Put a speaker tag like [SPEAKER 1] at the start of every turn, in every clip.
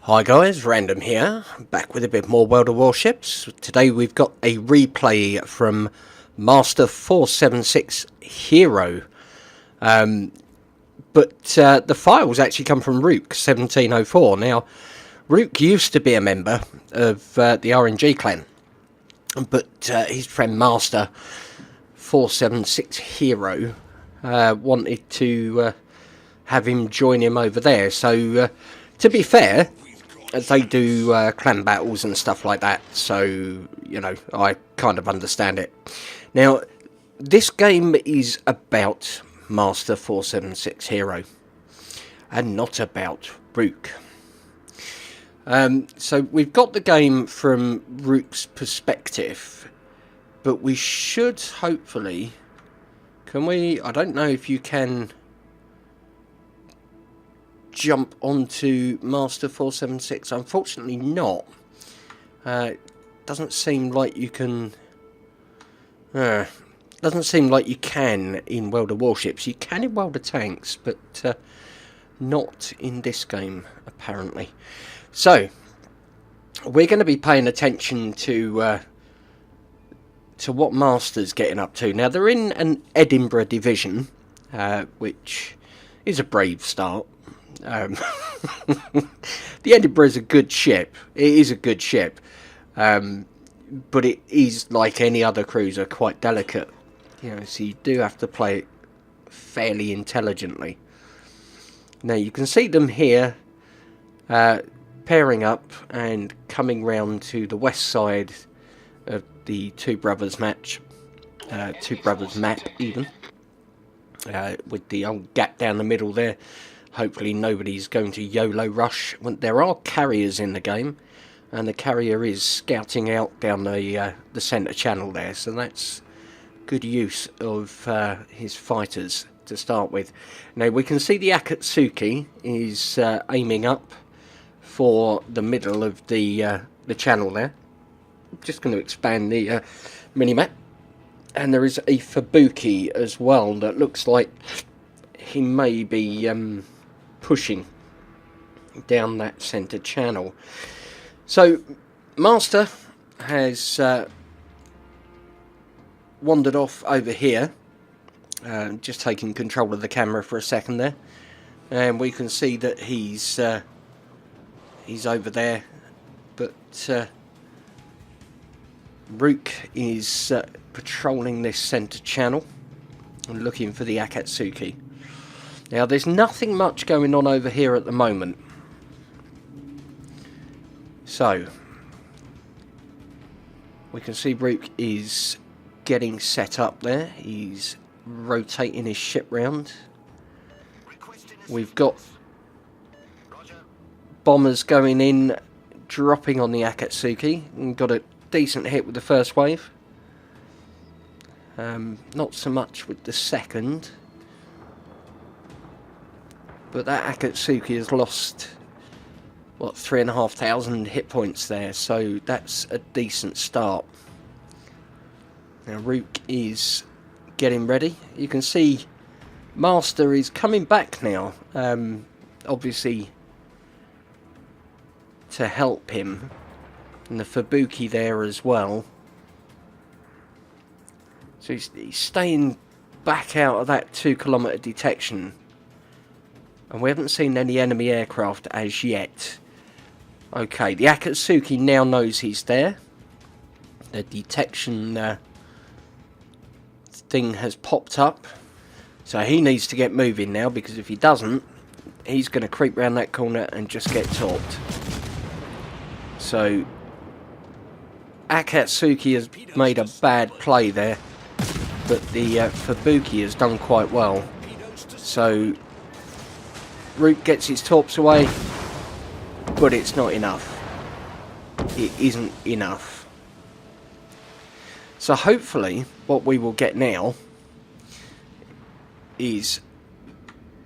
[SPEAKER 1] Hi guys, Random here, back with a bit more World of Warships. Today we've got a replay from Master 476 Hero. But the files actually come from Rook 1704. Now, Rook used to be a member of the RNG clan, but his friend Master 476 Hero wanted to have him join him over there. So, to be fair, they do clan battles and stuff like that, so, you know, I kind of understand it. Now, this game is about Master 476 Hero, and not about Rook. So, we've got the game from Rook's perspective, but we should hopefully... Can we... I don't know if you can... jump onto Master 476. Unfortunately not. Doesn't seem like you can... doesn't seem like you can in World of Warships. You can in World of Tanks, but not in this game, apparently. So, we're going to be paying attention to what Master's getting up to. Now, they're in an Edinburgh division, which is a brave start. The Edinburgh is a good ship. It is a good ship, but it is, like any other cruiser, quite delicate. You know, so you do have to play it fairly intelligently. Now you can see them here, pairing up and coming round to the west side of the Two Brothers match, Two Brothers map even, with the old gap down the middle there. Hopefully nobody's going to YOLO rush. There are carriers in the game, and the carrier is scouting out down the centre channel there, so that's good use of his fighters to start with. Now we can see the Akatsuki is aiming up for the middle of the channel there. I'm just going to expand the minimap, and there is a Fubuki as well that looks like he may be pushing down that centre channel. So Master has wandered off over here, just taking control of the camera for a second there, and we can see that he's over there, but Rook is patrolling this centre channel and looking for the Akatsuki. Now, there's nothing much going on over here at the moment. So, we can see Rook is getting set up there. He's rotating his ship round. We've got bombers going in, dropping on the Akatsuki, and got a decent hit with the first wave. Not so much with the second. But that Akatsuki has lost, what, 3,500 hit points there, so that's a decent start. Now Rook is getting ready. You can see Master is coming back now, obviously to help him, and the Fubuki there as well. So he's staying back out of that 2-kilometre detection. And we haven't seen any enemy aircraft as yet. Okay, the Akatsuki now knows he's there. The detection thing has popped up. So he needs to get moving now, because if he doesn't, he's going to creep round that corner and just get torped. So Akatsuki has made a bad play there, but the Fubuki has done quite well. So Rook gets his torps away, but it's not enough. It isn't enough. So hopefully what we will get now is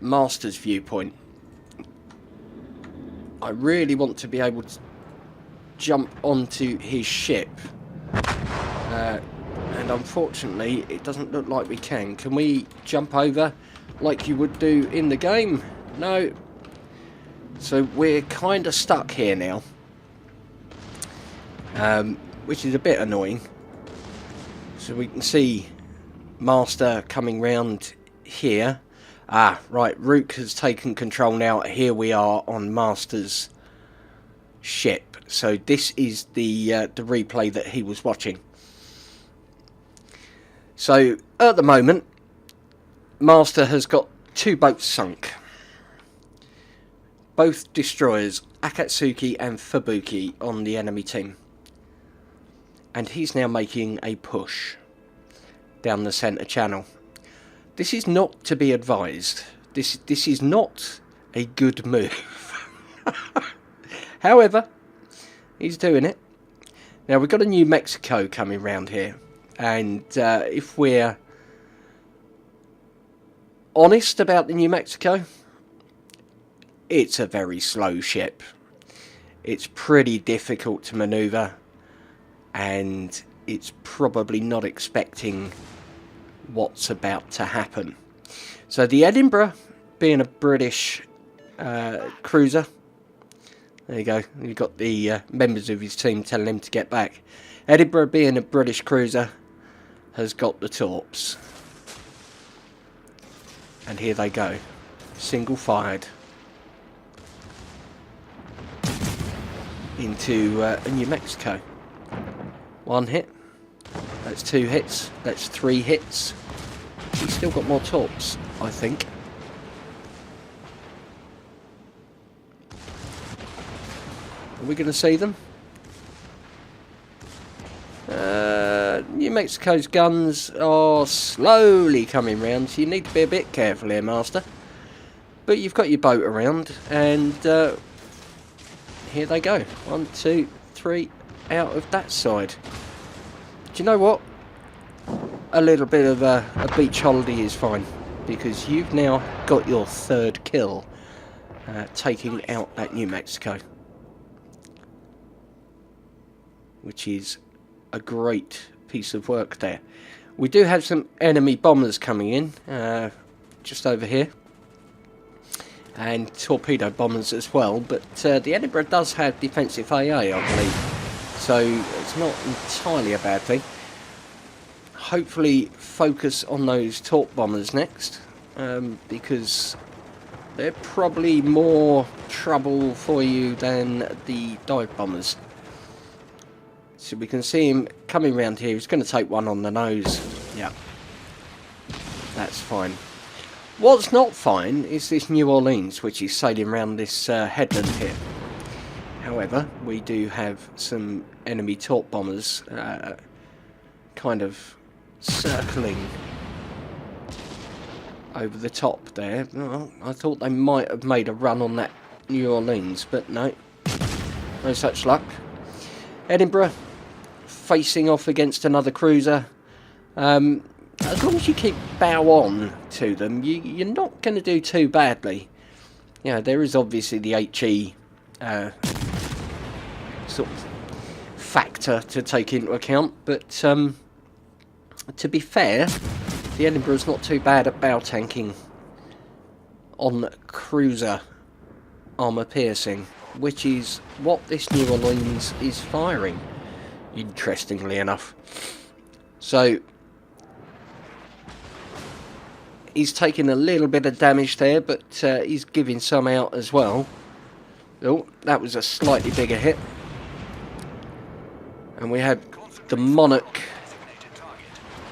[SPEAKER 1] Master's viewpoint. I really want to be able to jump onto his ship, and unfortunately it doesn't look like we can. Can we jump over like you would do in the game? No. So we're kind of stuck here now, which is a bit annoying. So we can see Master coming round here. Ah, right, Rook has taken control now. Here we are on Master's ship. So this is the replay that he was watching. So at the moment, Master has got 2 boats sunk. Both destroyers, Akatsuki and Fubuki, on the enemy team. And he's now making a push down the centre channel. This is not to be advised. This is not a good move. However, he's doing it. Now we've got a New Mexico coming round here. And if we're honest about the New Mexico, it's a very slow ship. It's pretty difficult to manoeuvre, and it's probably not expecting what's about to happen. So the Edinburgh, being a British cruiser, there you go, you've got the members of his team telling him to get back. Edinburgh, being a British cruiser, has got the torps. And here they go, single fired into New Mexico. 1 hit, that's 2 hits, that's 3 hits. He's still got more torps, I think. Are we going to see them? New Mexico's guns are slowly coming round, so you need to be a bit careful here, Master. But you've got your boat around, and here they go. 1, 2, 3, out of that side. Do you know what? A little bit of a beach holiday is fine, because you've now got your 3rd kill, taking out that New Mexico, which is a great piece of work there. We do have some enemy bombers coming in, just over here, and torpedo bombers as well, but the Edinburgh does have defensive AA, I believe, so it's not entirely a bad thing. Hopefully focus on those torp bombers next, because they're probably more trouble for you than the dive bombers. So we can see him coming round here. He's going to take one on the nose. Yeah, that's fine. What's not fine is this New Orleans, which is sailing around this headland here. However, we do have some enemy torp bombers kind of circling over the top there. Well, I thought they might have made a run on that New Orleans, but no. No such luck. Edinburgh facing off against another cruiser. As long as you keep bow on to them, you're not going to do too badly. You know, there is obviously the HE sort of factor to take into account, but to be fair, the Edinburgh's not too bad at bow tanking on cruiser armour piercing, which is what this New Orleans is firing, interestingly enough. So he's taking a little bit of damage there, but he's giving some out as well. Oh, that was a slightly bigger hit. And we have the Monarch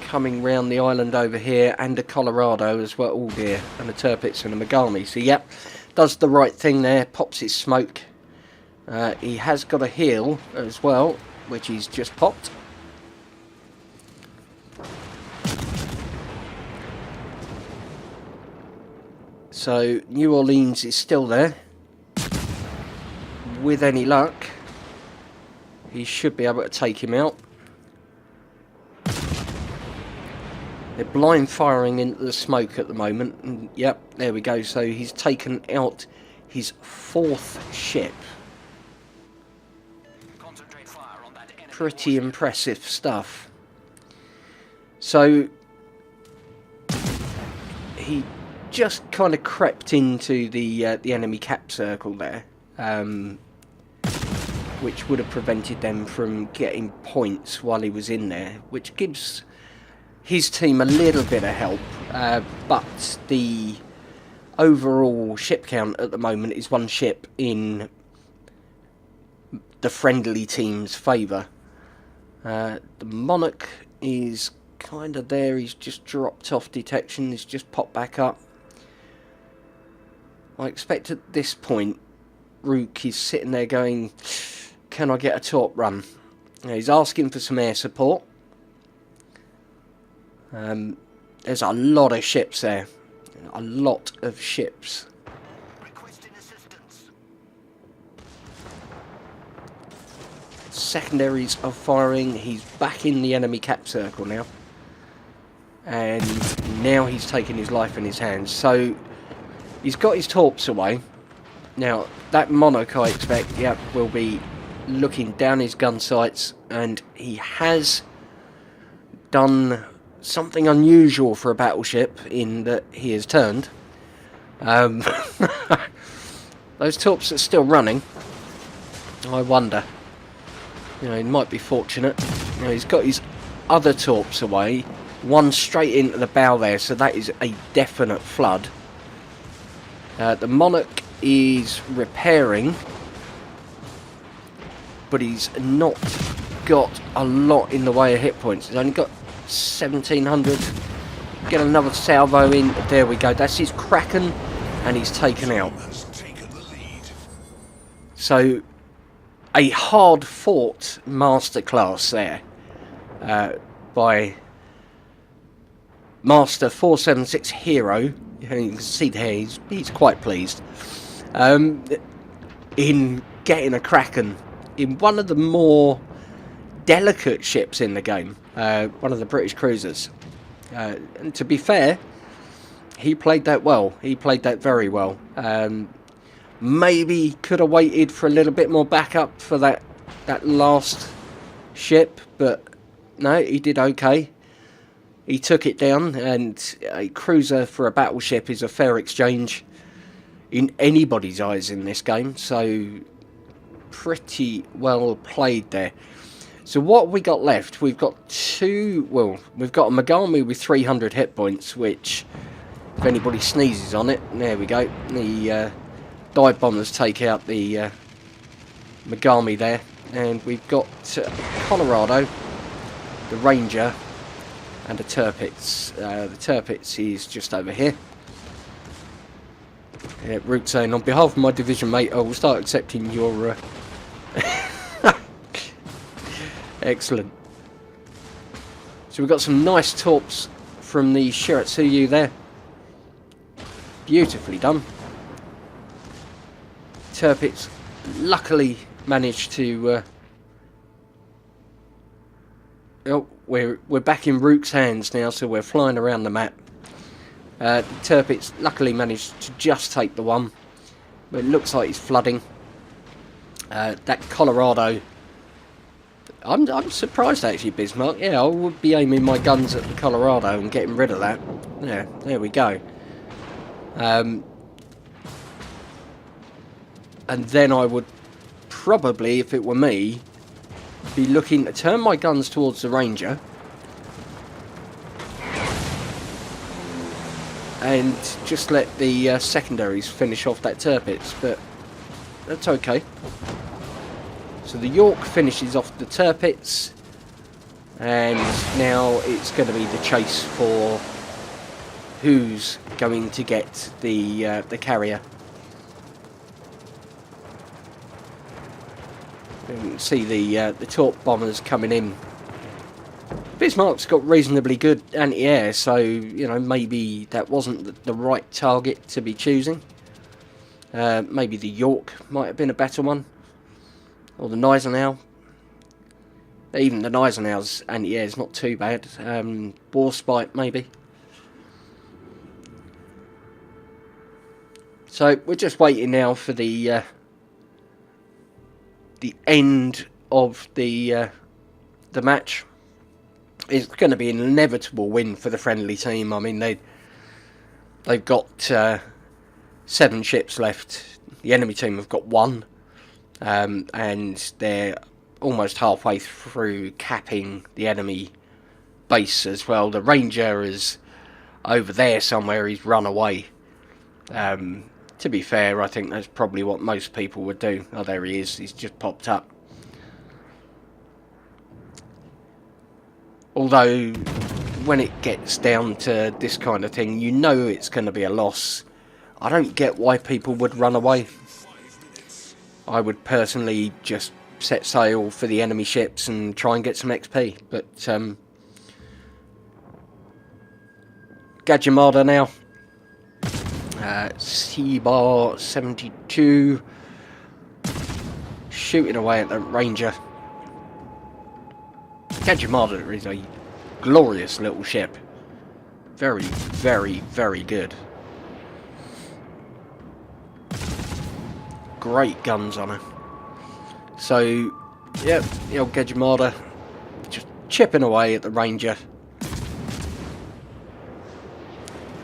[SPEAKER 1] coming round the island over here, and a Colorado as well. Oh dear, and a Tirpitz and a Megami. So yep, does the right thing there, pops his smoke. He has got a heal as well, which he's just popped. So New Orleans is still there. With any luck, he should be able to take him out. They're blind firing into the smoke at the moment. And yep, there we go. So he's taken out his 4th ship. Pretty impressive stuff. So he just kind of crept into the enemy cap circle there. which would have prevented them from getting points while he was in there, which gives his team a little bit of help, but the overall ship count at the moment is 1 ship in the friendly team's favour. The Monarch is kind of there, he's just dropped off detection, he's just popped back up. I expect at this point Rook is sitting there going, can I get a top run? Now, he's asking for some air support. There's a lot of ships there. A lot of ships.
[SPEAKER 2] Requesting assistance.
[SPEAKER 1] Secondaries are firing. He's back in the enemy cap circle now. And now he's taking his life in his hands. So he's got his torps away. Now that Monarch, I expect, will be looking down his gun sights, and he has done something unusual for a battleship in that he has turned. Those torps are still running. I wonder. You know, he might be fortunate. You know, he's got his other torps away. One straight into the bow there, so that is a definite flood. The Monarch is repairing, but he's not got a lot in the way of hit points. He's only got 1700. Get another salvo in. There we go. That's his Kraken, and he's taken out. So a hard fought masterclass there by Master 476 Hero. You can see there he's quite pleased in getting a Kraken in one of the more delicate ships in the game, one of the British cruisers. And to be fair, he played that well. He played that very well. Maybe could have waited for a little bit more backup for that last ship, but no, he did okay. He took it down, and a cruiser for a battleship is a fair exchange in anybody's eyes in this game, so pretty well played there. So what we got left? We've got we've got a Megami with 300 hit points, which if anybody sneezes on it, there we go. The dive bombers take out the Megami there, and we've got Colorado, the Ranger, and the Tirpitz. The Tirpitz is just over here. Root saying, on behalf of my division mate, I will start accepting your... Excellent. So we've got some nice torps from the Shiratsuyu there. Beautifully done. Tirpitz luckily managed to... Oh, we're back in Rook's hands now, so we're flying around the map. Tirpitz luckily managed to just take the one, but it looks like he's flooding. That Colorado, I'm surprised actually, Bismarck. Yeah, I would be aiming my guns at the Colorado and getting rid of that. Yeah, there we go. And then I would probably, if it were me, be looking to turn my guns towards the Ranger and just let the secondaries finish off that Tirpitz, but that's okay. So the York finishes off the Tirpitz, and now it's going to be the chase for who's going to get the carrier. You can see the torp bombers coming in. Bismarck's got reasonably good anti-air, so you know, maybe that wasn't the right target to be choosing. Maybe the York might have been a better one, or the Gneisenau. Even the Gneisenau's anti-air is not too bad. Warspite maybe. So we're just waiting now for the end of the match. It's going to be an inevitable win for the friendly team. I mean, they've got 7 ships left. The enemy team have got 1, and they're almost halfway through capping the enemy base as well. The Ranger is over there somewhere. He's run away. To be fair, I think that's probably what most people would do. Oh, there he is. He's just popped up. Although, when it gets down to this kind of thing, you know it's going to be a loss. I don't get why people would run away. I would personally just set sail for the enemy ships and try and get some XP. But, Gajimada now. C-bar 72. Shooting away at the Ranger. Gajimada is a glorious little ship. Very, very, very good. Great guns on her. So, yep, the old Gajimada just chipping away at the Ranger.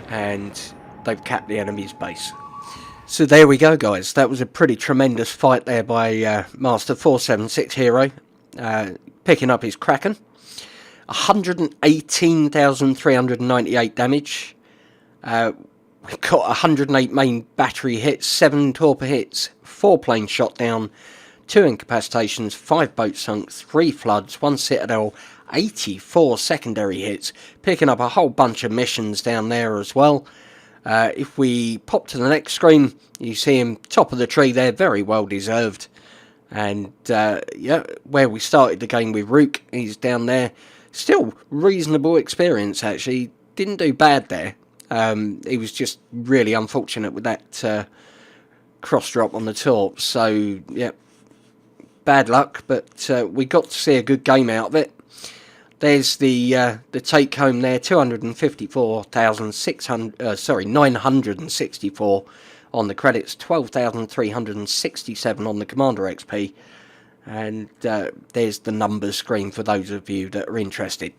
[SPEAKER 1] And they've capped the enemy's base. So there we go, guys. That was a pretty tremendous fight there by Master 476 Hero. Picking up his Kraken. 118,398 damage. We've got 108 main battery hits, 7 torpor hits, 4 planes shot down, 2 incapacitations, 5 boats sunk, 3 floods, 1 citadel, 84 secondary hits, picking up a whole bunch of missions down there as well. If we pop to the next screen, you see him top of the tree there, very well deserved. And yeah, where we started the game with Rook, he's down there. Still reasonable experience, actually. Didn't do bad there. He was just really unfortunate with that cross drop on the torp. So, yeah, bad luck, but we got to see a good game out of it. There's the take home there, 964 on the credits, 12,367 on the Commander XP, and there's the numbers screen for those of you that are interested.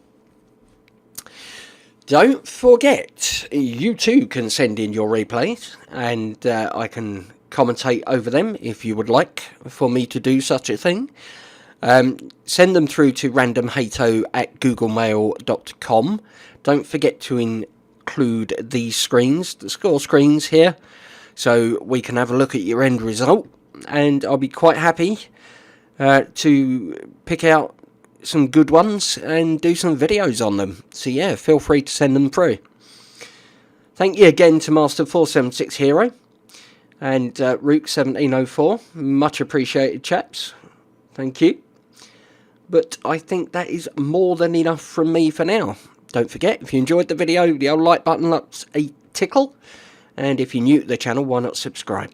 [SPEAKER 1] Don't forget, you too can send in your replays, and I can commentate over them if you would like for me to do such a thing. Send them through to randomhato@googlemail.com. Don't forget to include these screens, the score screens here, so we can have a look at your end result, and I'll be quite happy to pick out some good ones and do some videos on them. So yeah, feel free to send them through. Thank you again to Master 476 Hero and Rook 1704. Much appreciated, chaps. Thank you. But I think that is more than enough from me for now. Don't forget, if you enjoyed the video, the old like button looks a tickle. And if you're new to the channel, why not subscribe?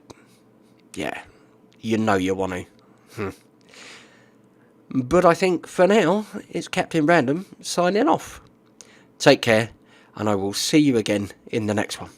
[SPEAKER 1] Yeah, you know you want to. But I think for now, it's Captain Random signing off. Take care, and I will see you again in the next one.